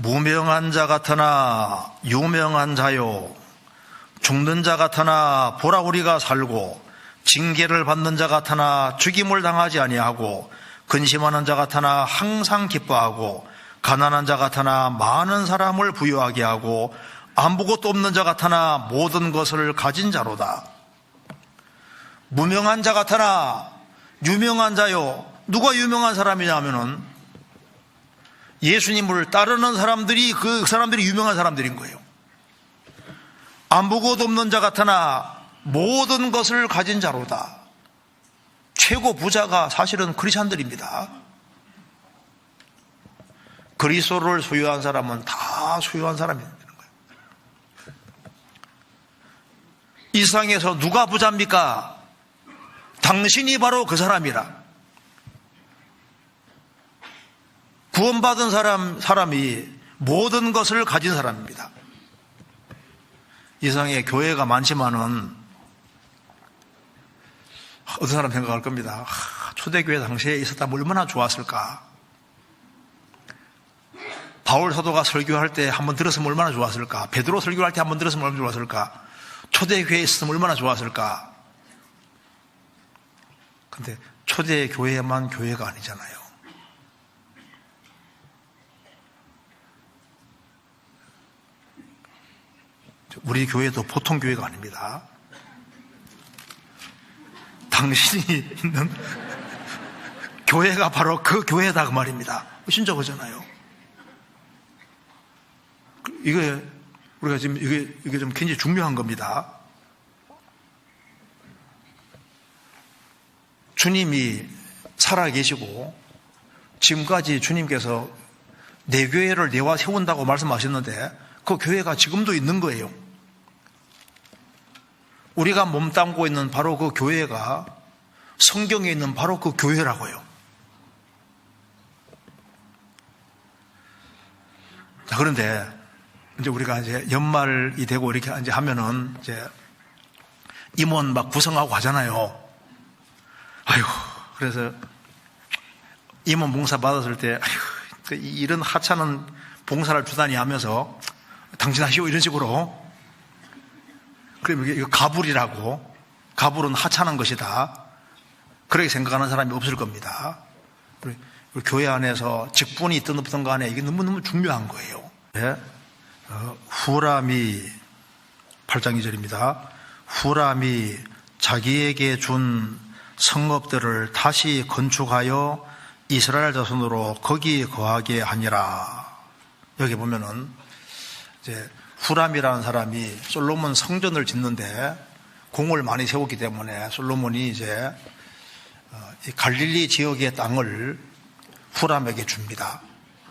무명한 자 같으나 유명한 자요, 죽는 자 같으나 보라 우리가 살고, 징계를 받는 자 같으나 죽임을 당하지 아니하고, 근심하는 자 같으나 항상 기뻐하고, 가난한 자 같으나 많은 사람을 부유하게 하고, 아무것도 없는 자 같으나 모든 것을 가진 자로다. 무명한 자 같으나 유명한 자요. 누가 유명한 사람이냐면은 예수님을 따르는 사람들이, 그 사람들이 유명한 사람들인 거예요. 아무것도 없는 자 같으나 모든 것을 가진 자로다. 최고 부자가 사실은 크리스찬들입니다. 그리스도를 소유한 사람은 다 소유한 사람입니다. 이 세상에서 누가 부자입니까? 당신이 바로 그 사람이라. 구원받은 사람이 모든 것을 가진 사람입니다. 이 세상에 교회가 많지만은 어떤 사람 생각할 겁니다. 초대교회 당시에 있었다면 얼마나 좋았을까? 바울 사도가 설교할 때 한번 들었으면 얼마나 좋았을까? 베드로 설교할 때 한번 들었으면 얼마나 좋았을까? 초대교회에 있었으면 얼마나 좋았을까? 근데 초대교회만 교회가 아니잖아요. 우리 교회도 보통 교회가 아닙니다. 당신이 있는 교회가 바로 그 교회다, 그 말입니다. 진짜 그잖아요. 이게 우리가 지금 이게 좀 굉장히 중요한 겁니다. 주님이 살아계시고 지금까지 주님께서 내 교회를 내와 세운다고 말씀하셨는데 그 교회가 지금도 있는 거예요. 우리가 몸담고 있는 바로 그 교회가 성경에 있는 바로 그 교회라고요. 자, 그런데 이제 우리가 이제 연말이 되고 이렇게 이제 하면은 이제 임원 막 구성하고 하잖아요. 아이고, 그래서 임원 봉사 받았을 때, 아이고, 이런 하찮은 봉사를 주다니 하면서 당신 하시오 이런 식으로. 그럼 이거 가불이라고. 가불은 하찮은 것이다. 그렇게 생각하는 사람이 없을 겁니다. 교회 안에서 직분이 있든 없든 간에 이게 너무너무 중요한 거예요. 네? 후람이 8장 2절입니다. 후람이 자기에게 준 성읍들을 다시 건축하여 이스라엘 자손으로 거기 거하게 하니라. 여기 보면은 이제 후람이라는 사람이 솔로몬 성전을 짓는데 공을 많이 세웠기 때문에 솔로몬이 이제 갈릴리 지역의 땅을 후람에게 줍니다.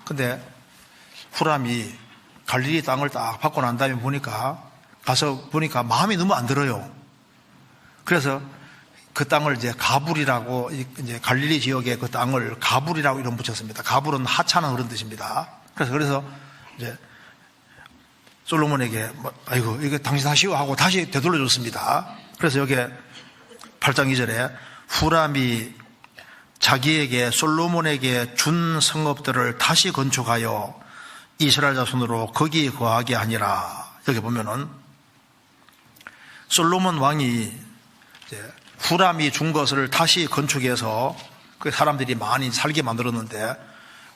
근데 후람이 갈릴리 땅을 딱 받고 난 다음에 가서 보니까 마음이 너무 안 들어요. 그래서 그 땅을 이제 가불이라고, 이제 갈릴리 지역의 그 땅을 가불이라고 이름 붙였습니다. 가불은 하찮은 그런 뜻입니다. 그래서 이제 솔로몬에게 아이고 이거 당신 하시오 하고 다시 되돌려 줬습니다. 그래서 여기 8장 2절에 후람이 자기에게 솔로몬에게 준 성읍들을 다시 건축하여 이스라엘 자손으로 거기 거하게 하니라. 여기 보면은 솔로몬 왕이 이제 후람이 준 것을 다시 건축해서 그 사람들이 많이 살게 만들었는데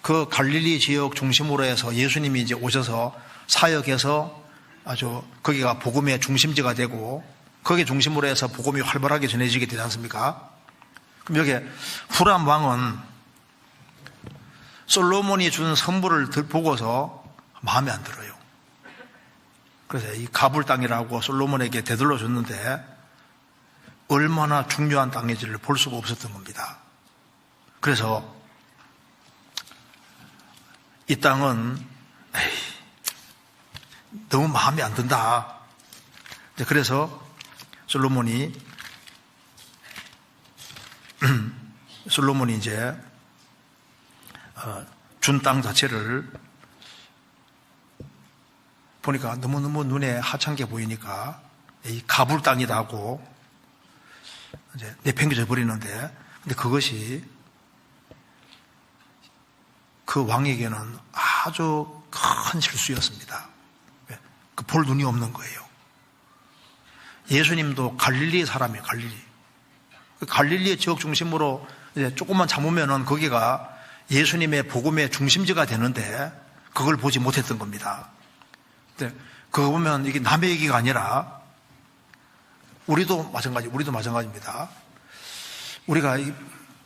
그 갈릴리 지역 중심으로 해서 예수님이 이제 오셔서 사역해서 아주 거기가 복음의 중심지가 되고 거기 중심으로 해서 복음이 활발하게 전해지게 되지 않습니까? 그럼 여기 후람 왕은 솔로몬이 준 선물을 보고서 마음에 안 들어요. 그래서 이 가불 땅이라고 솔로몬에게 되돌려 줬는데 얼마나 중요한 땅인지를 볼 수가 없었던 겁니다. 그래서 이 땅은 너무 마음에 안 든다. 그래서 솔로몬이 이제 준 땅 자체를 보니까 너무너무 눈에 하찮게 보이니까 이 가불 땅이다 하고 이제 내팽개져 버리는데, 근데 그것이 그 왕에게는 아주 큰 실수였습니다. 볼 눈이 없는 거예요. 예수님도 갈릴리 사람이에요. 갈릴리의 지역 중심으로 이제 조금만 잡으면은 거기가 예수님의 복음의 중심지가 되는데 그걸 보지 못했던 겁니다. 근데 그거 보면 이게 남의 얘기가 아니라 우리도 마찬가지입니다. 우리가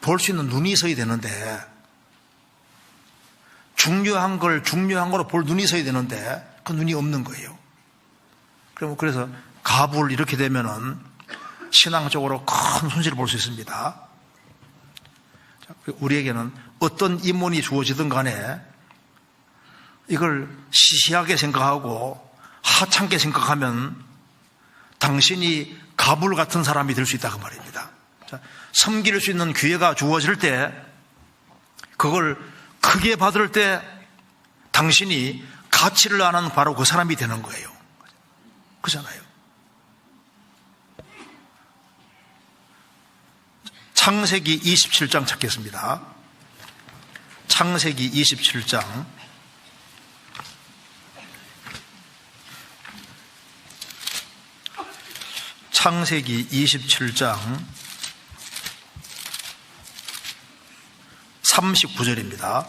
볼 수 있는 눈이 있어야 되는데 중요한 거로 볼 눈이 있어야 되는데 그 눈이 없는 거예요. 그래서 가불 이렇게 되면은 신앙적으로 큰 손실을 볼 수 있습니다. 우리에게는 어떤 인문이 주어지든 간에 이걸 시시하게 생각하고 하찮게 생각하면 당신이 가불 같은 사람이 될 수 있다 그 말입니다. 섬길 수 있는 기회가 주어질 때 그걸 크게 받을 때 당신이 가치를 아는 바로 그 사람이 되는 거예요. 그렇잖아요. 창세기 27장 찾겠습니다. 창세기 27장. 창세기 27장 39절입니다.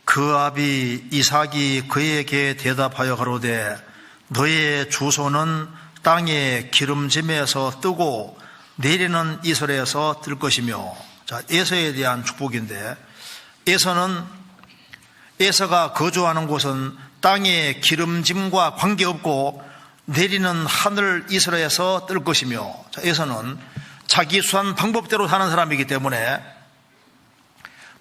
그 아비 이삭이 그에게 대답하여 가로되 너의 주소는 땅의 기름짐에서 뜨고 내리는 이슬에서 뜰 것이며. 자, 에서에 대한 축복인데 에서가 거주하는 곳은 땅의 기름짐과 관계없고 내리는 하늘 이슬에서 뜰 것이며. 자, 에서는 자기 수한 방법대로 사는 사람이기 때문에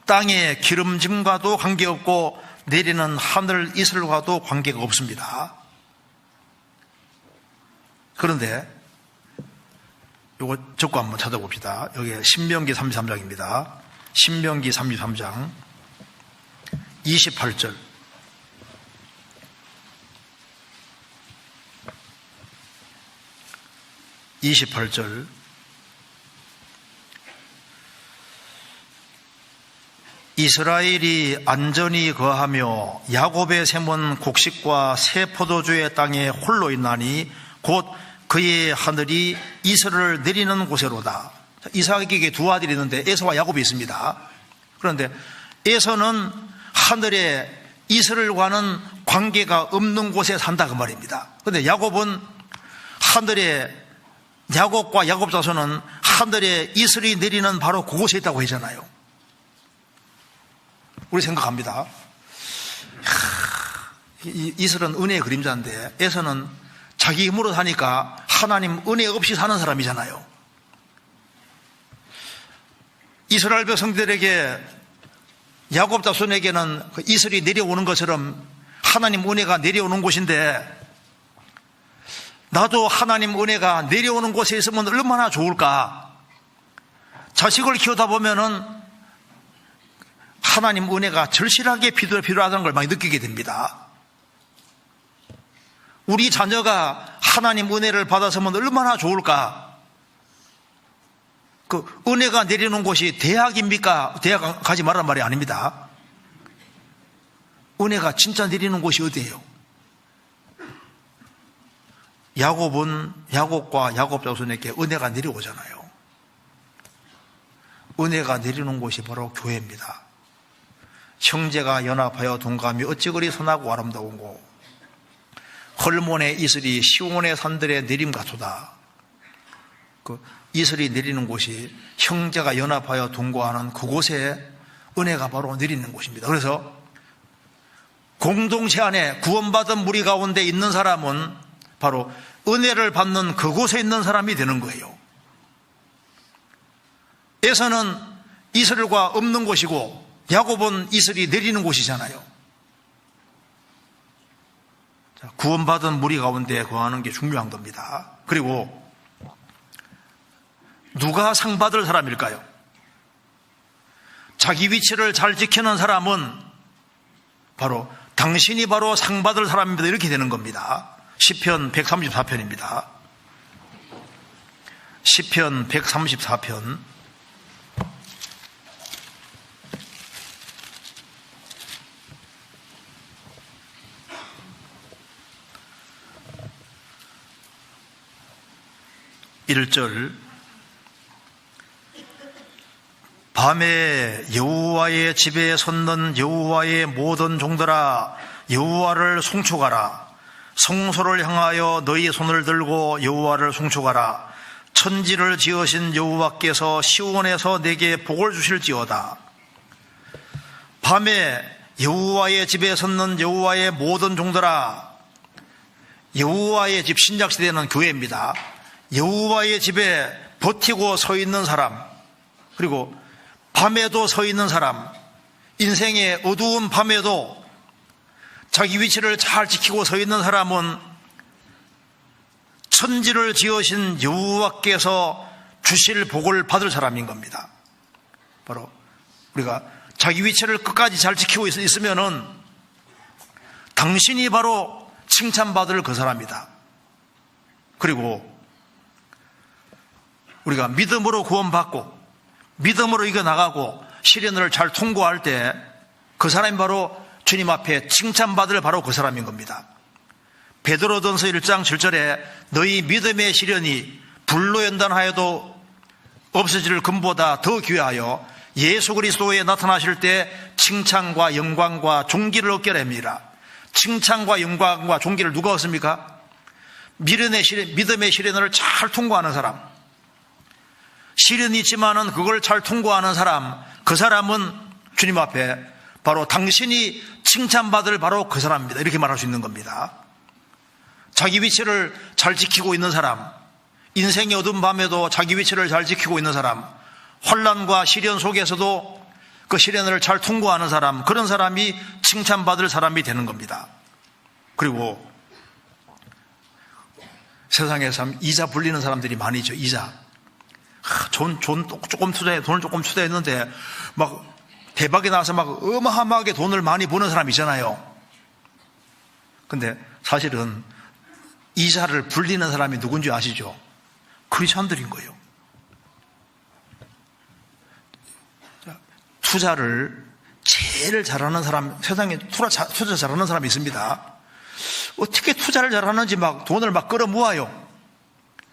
땅의 기름짐과도 관계없고 내리는 하늘 이슬과도 관계가 없습니다. 그런데 이거 적고 한번 찾아봅시다. 여기 신명기 33장입니다. 신명기 33장 28절. 이스라엘이 안전히 거하며 야곱의 샘은 곡식과 새 포도주의 땅에 홀로 있나니 곧 그의 하늘이 이슬을 내리는 곳에로다. 이삭에게 두 아들이 있는데 에서와 야곱이 있습니다. 그런데 에서는 하늘에 이슬과는 관계가 없는 곳에 산다 그 말입니다. 그런데 야곱은 야곱과 야곱 자손은 하늘에 이슬이 내리는 바로 그곳에 있다고 하잖아요. 우리 생각합니다. 이슬은 은혜의 그림자인데 에서는 자기 힘으로 사니까 하나님 은혜 없이 사는 사람이잖아요. 이스라엘 백성들에게 야곱 자손에게는 그 이슬이 내려오는 것처럼 하나님 은혜가 내려오는 곳인데 나도 하나님 은혜가 내려오는 곳에 있으면 얼마나 좋을까. 자식을 키우다 보면은 하나님 은혜가 절실하게 필요하다는 걸 많이 느끼게 됩니다. 우리 자녀가 하나님 은혜를 받았으면 얼마나 좋을까. 그 은혜가 내리는 곳이 대학입니까? 대학 가지 말란 말이 아닙니다. 은혜가 진짜 내리는 곳이 어디예요? 야곱과 야곱 자손에게 은혜가 내려오잖아요. 은혜가 내리는 곳이 바로 교회입니다. 형제가 연합하여 동감이 어찌 그리 선하고 아름다운고 헐몬의 이슬이 시온의 산들에 내림 같도다. 그 이슬이 내리는 곳이 형제가 연합하여 동거하는 그곳에 은혜가 바로 내리는 곳입니다. 그래서 공동체 안에 구원받은 무리 가운데 있는 사람은 바로 은혜를 받는 그곳에 있는 사람이 되는 거예요. 에서는 이슬과 없는 곳이고 야곱은 이슬이 내리는 곳이잖아요. 자, 구원받은 무리 가운데 거하는 게 중요한 겁니다. 그리고 누가 상 받을 사람일까요? 자기 위치를 잘 지키는 사람은 바로 당신이 바로 상 받을 사람입니다. 이렇게 되는 겁니다. 시편 134편입니다. 시편 134편 1절 밤에 여호와의 집에 섰는 여호와의 모든 종들아 여호와를 송축하라. 성소를 향하여 너희 손을 들고 여호와를 송축하라. 천지를 지으신 여호와께서 시온에서 내게 복을 주실지어다. 밤에 여호와의 집에 섰는 여호와의 모든 종들아. 여호와의 집, 신약시대는 교회입니다. 여호와의 집에 버티고 서 있는 사람, 그리고 밤에도 서 있는 사람, 인생의 어두운 밤에도 자기 위치를 잘 지키고 서 있는 사람은 천지를 지으신 여호와께서 주실 복을 받을 사람인 겁니다. 바로 우리가 자기 위치를 끝까지 잘 지키고 있으면은 당신이 바로 칭찬받을 그 사람이다. 그리고 우리가 믿음으로 구원받고 믿음으로 이겨나가고 시련을 잘 통과할 때 그 사람이 바로 주님 앞에 칭찬받을 바로 그 사람인 겁니다. 베드로전서 1장 7절에 너희 믿음의 시련이 불로 연단하여도 없어질 금보다 더 귀하여 예수 그리스도에 나타나실 때 칭찬과 영광과 존귀를 얻게 됩니다. 칭찬과 영광과 존귀를 누가 얻습니까? 믿음의 시련을 잘 통과하는 사람, 시련이 있지만은 그걸 잘 통과하는 사람, 그 사람은 주님 앞에 바로 당신이 칭찬받을 바로 그 사람입니다. 이렇게 말할 수 있는 겁니다. 자기 위치를 잘 지키고 있는 사람, 인생의 어두운 밤에도 자기 위치를 잘 지키고 있는 사람, 환난과 시련 속에서도 그 시련을 잘 통과하는 사람, 그런 사람이 칭찬받을 사람이 되는 겁니다. 그리고 세상에 참 이자 불리는 사람들이 많이 있죠. 이자. 돈을 조금 투자했는데 막 대박이 나서 막 어마어마하게 돈을 많이 버는 사람 있잖아요. 근데 사실은 이자를 불리는 사람이 누군지 아시죠? 크리스천들인 거예요. 투자를 제일 잘하는 사람, 세상에 투자 잘하는 사람이 있습니다. 어떻게 투자를 잘하는지 막 돈을 막 끌어모아요.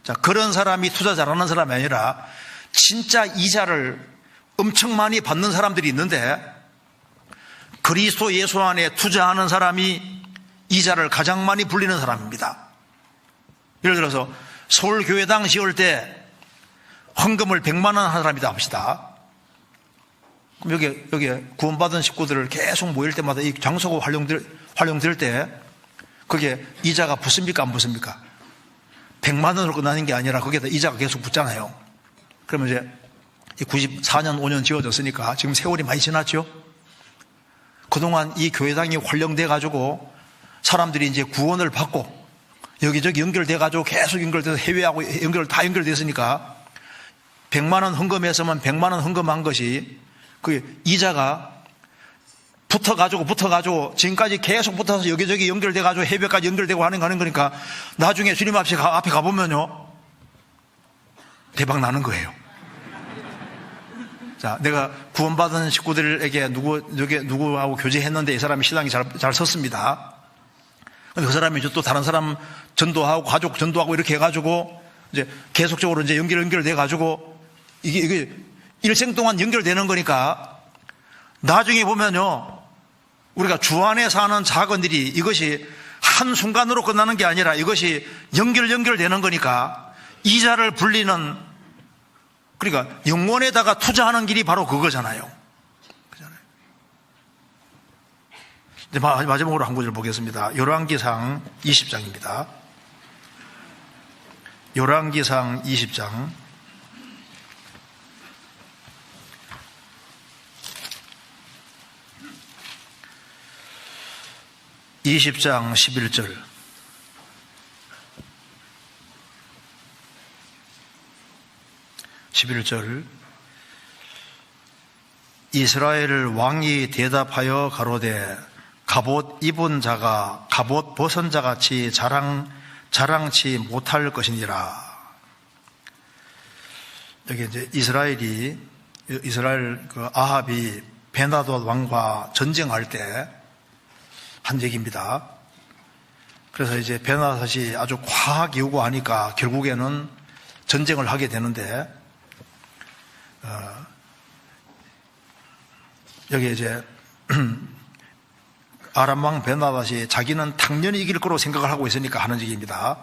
자, 그런 사람이 투자 잘하는 사람이 아니라 진짜 이자를 엄청 많이 받는 사람들이 있는데 그리스도 예수 안에 투자하는 사람이 이자를 가장 많이 불리는 사람입니다. 예를 들어서 서울교회당 지을 때 헌금을 100만 원 한 사람이다 합시다. 그럼 여기 구원받은 식구들을 계속 모일 때마다 이 장소가 활용될 때 그게 이자가 붙습니까? 안 붙습니까? 100만 원으로 끝나는 게 아니라 거기에다 이자가 계속 붙잖아요. 그러면 이제 94년, 5년 지어졌으니까 지금 세월이 많이 지났죠? 그동안 이 교회당이 활용돼가지고 사람들이 이제 구원을 받고 여기저기 연결돼가지고 계속 연결돼서 해외하고 다 연결됐으니까 100만 원 헌금했으면 100만 원 헌금한 것이 그 이자가 붙어가지고 지금까지 계속 붙어서 여기저기 연결돼가지고 해외까지 연결되고 하는 거니까 나중에 주님 앞에 가보면요. 대박 나는 거예요. 자, 내가 구원받은 식구들에게 누구하고 교제했는데 이 사람이 신앙이 잘 섰습니다. 근데 그 사람이 또 다른 사람 전도하고 가족 전도하고 이렇게 해가지고 이제 계속적으로 이제 연결돼가지고 이게 일생 동안 연결되는 거니까 나중에 보면요. 우리가 주 안에 사는 작은 일이 이것이 한순간으로 끝나는 게 아니라 이것이 연결되는 거니까 이자를 불리는 그러니까 영혼에다가 투자하는 길이 바로 그거잖아요. 이제 마지막으로 한 구절 보겠습니다. 열왕기상 20장입니다. 열왕기상 20장 20장 11절 이스라엘 왕이 대답하여 가로되 갑옷 입은 자가 갑옷 벗은 자같이 자랑치 못할 것이니라. 여기 이제 이스라엘 그 아합이 베나닷 왕과 전쟁할 때 한 얘기입니다. 그래서 이제 베나닷이 아주 과학 이후고 하니까 결국에는 전쟁을 하게 되는데, 여기 이제 아람 왕 베나닷이 자기는 당연히 이길 거로 생각을 하고 있으니까 하는 얘기입니다.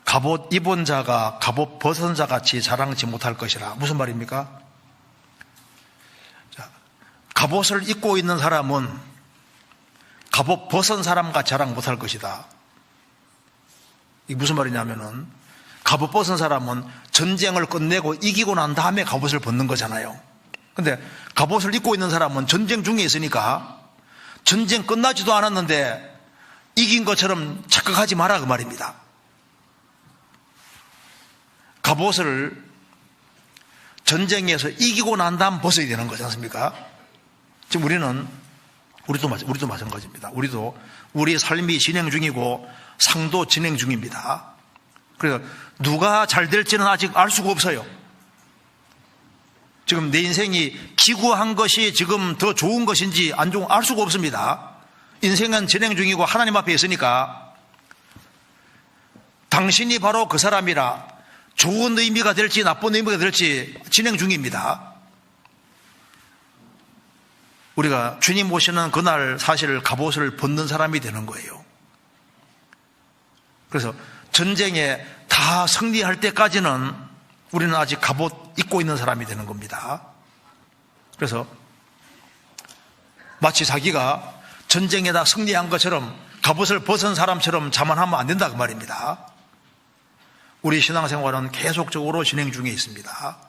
갑옷 입은 자가 갑옷 벗은 자 같이 자랑치 못할 것이라. 무슨 말입니까? 자, 갑옷을 입고 있는 사람은 갑옷 벗은 사람과 자랑 못할 것이다. 이게 무슨 말이냐면은, 갑옷 벗은 사람은 전쟁을 끝내고 이기고 난 다음에 갑옷을 벗는 거잖아요. 근데 갑옷을 입고 있는 사람은 전쟁 중에 있으니까 전쟁 끝나지도 않았는데 이긴 것처럼 착각하지 마라, 그 말입니다. 갑옷을 전쟁에서 이기고 난 다음 벗어야 되는 거지 않습니까? 지금 우리도 마찬가지입니다. 우리도 우리 삶이 진행 중이고 상도 진행 중입니다. 그래서 누가 잘 될지는 아직 알 수가 없어요. 지금 내 인생이 기구한 것이 지금 더 좋은 것인지 안 좋은 알 수가 없습니다. 인생은 진행 중이고 하나님 앞에 있으니까 당신이 바로 그 사람이라 좋은 의미가 될지 나쁜 의미가 될지 진행 중입니다. 우리가 주님 오시는 그날 사실 갑옷을 벗는 사람이 되는 거예요. 그래서 전쟁에 다 승리할 때까지는 우리는 아직 갑옷 입고 있는 사람이 되는 겁니다. 그래서 마치 자기가 전쟁에 다 승리한 것처럼 갑옷을 벗은 사람처럼 자만하면 안 된다, 그 말입니다. 우리 신앙생활은 계속적으로 진행 중에 있습니다.